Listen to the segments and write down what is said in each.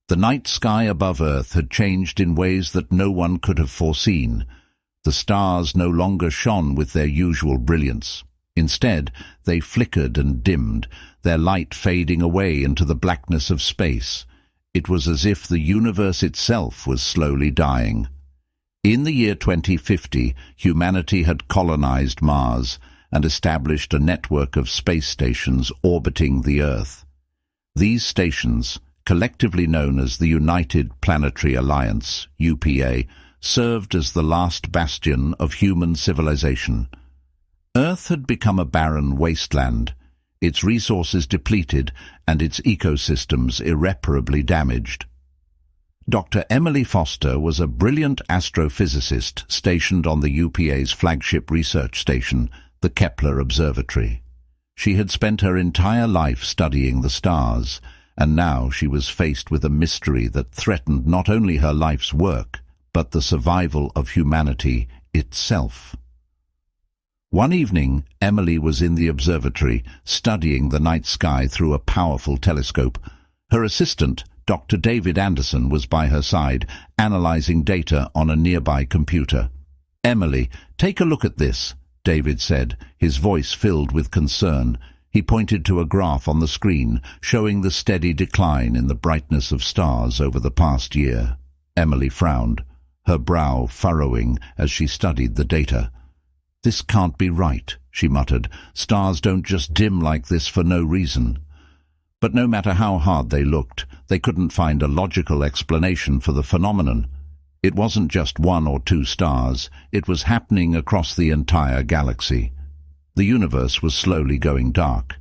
The night sky above Earth had changed in ways that no one could have foreseen. The stars no longer shone with their usual brilliance. Instead, they flickered and dimmed, their light fading away into the blackness of space. It was as if the universe itself was slowly dying. In the year 2050, humanity had colonized Mars and established a network of space stations orbiting the Earth. These stations, collectively known as the United Planetary Alliance, UPA, served as the last bastion of human civilization. Earth had become a barren wasteland, its resources depleted and its ecosystems irreparably damaged. Dr. Emily Foster was a brilliant astrophysicist stationed on the UPA's flagship research station, the Kepler Observatory. She had spent her entire life studying the stars, and now she was faced with a mystery that threatened not only her life's work, but the survival of humanity itself. One evening, Emily was in the observatory, studying the night sky through a powerful telescope. Her assistant, Dr. David Anderson, was by her side, analyzing data on a nearby computer. "Emily, take a look at this," David said, his voice filled with concern. He pointed to a graph on the screen, showing the steady decline in the brightness of stars over the past year. Emily frowned, her brow furrowing as she studied the data. "This can't be right," she muttered. "Stars don't just dim like this for no reason." But no matter how hard they looked, they couldn't find a logical explanation for the phenomenon. It wasn't just one or two stars, it was happening across the entire galaxy. The universe was slowly going dark.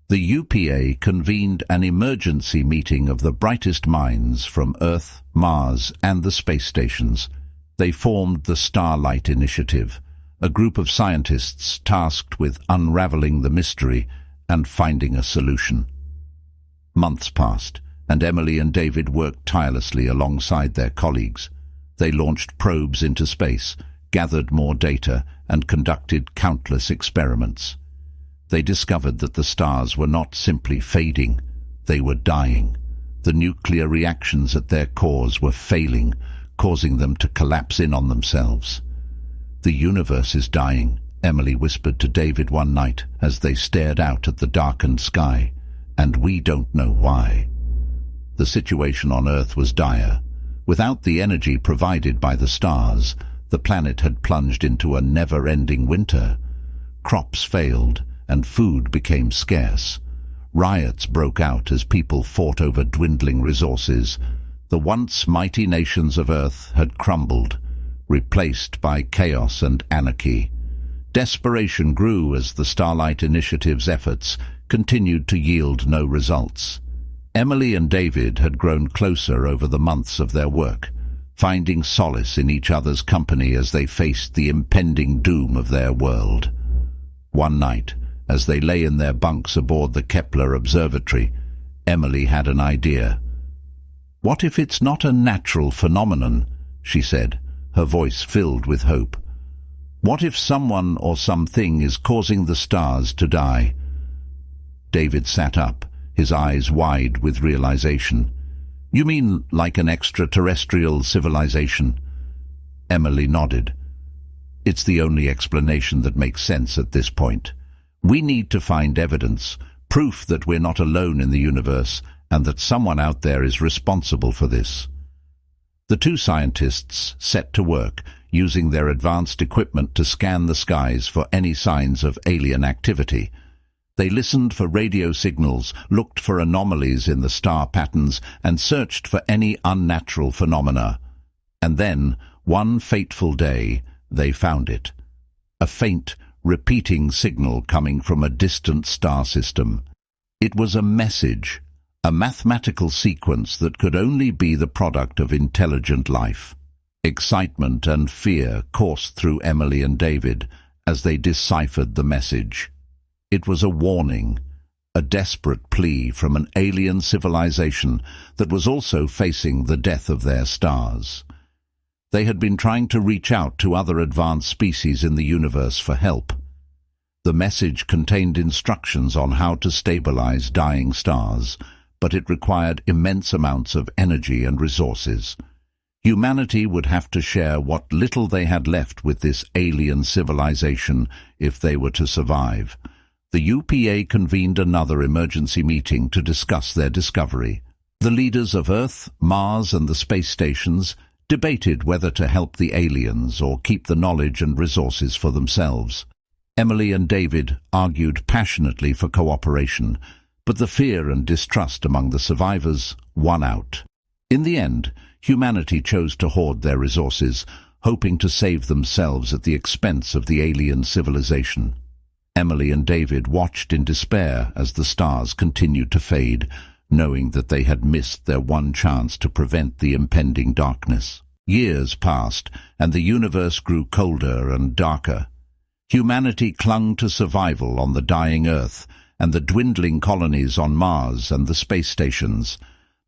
The UPA convened an emergency meeting of the brightest minds from Earth, Mars, and the space stations. They formed the Starlight Initiative, a group of scientists tasked with unraveling the mystery and finding a solution. Months passed, and Emily and David worked tirelessly alongside their colleagues. They launched probes into space, gathered more data, and conducted countless experiments. They discovered that the stars were not simply fading, they were dying. The nuclear reactions at their cores were failing, causing them to collapse in on themselves. "The universe is dying," Emily whispered to David one night as they stared out at the darkened sky, "and we don't know why." The situation on Earth was dire. Without the energy provided by the stars, the planet had plunged into a never-ending winter. Crops failed, and food became scarce. Riots broke out as people fought over dwindling resources. The once mighty nations of Earth had crumbled, replaced by chaos and anarchy. Desperation grew as the Starlight Initiative's efforts continued to yield no results. Emily and David had grown closer over the months of their work, finding solace in each other's company as they faced the impending doom of their world. One night, as they lay in their bunks aboard the Kepler Observatory, Emily had an idea. "What if it's not a natural phenomenon?" she said, her voice filled with hope. "What if someone or something is causing the stars to die?" David sat up, his eyes wide with realization. "You mean like an extraterrestrial civilization?" Emily nodded. "It's the only explanation that makes sense at this point. We need to find evidence, proof that we're not alone in the universe and that someone out there is responsible for this." The two scientists set to work, using their advanced equipment to scan the skies for any signs of alien activity. They listened for radio signals, looked for anomalies in the star patterns, and searched for any unnatural phenomena. And then, one fateful day, they found it. A faint, repeating signal coming from a distant star system. It was a message, a mathematical sequence that could only be the product of intelligent life. Excitement and fear coursed through Emily and David as they deciphered the message. It was a warning, a desperate plea from an alien civilization that was also facing the death of their stars. They had been trying to reach out to other advanced species in the universe for help. The message contained instructions on how to stabilize dying stars, but it required immense amounts of energy and resources. Humanity would have to share what little they had left with this alien civilization if they were to survive. The UPA convened another emergency meeting to discuss their discovery. The leaders of Earth, Mars, and the space stations debated whether to help the aliens or keep the knowledge and resources for themselves. Emily and David argued passionately for cooperation, but the fear and distrust among the survivors won out. In the end, humanity chose to hoard their resources, hoping to save themselves at the expense of the alien civilization. Emily and David watched in despair as the stars continued to fade, knowing that they had missed their one chance to prevent the impending darkness. Years passed, and the universe grew colder and darker. Humanity clung to survival on the dying Earth and the dwindling colonies on Mars and the space stations.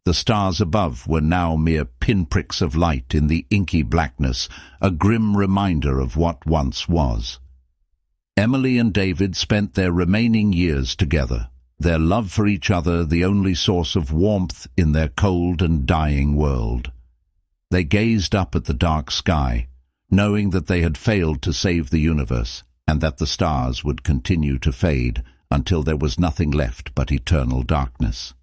The stars above were now mere pinpricks of light in the inky blackness, a grim reminder of what once was. Emily and David spent their remaining years together, their love for each other the only source of warmth in their cold and dying world. They gazed up at the dark sky, knowing that they had failed to save the universe, and that the stars would continue to fade until there was nothing left but eternal darkness.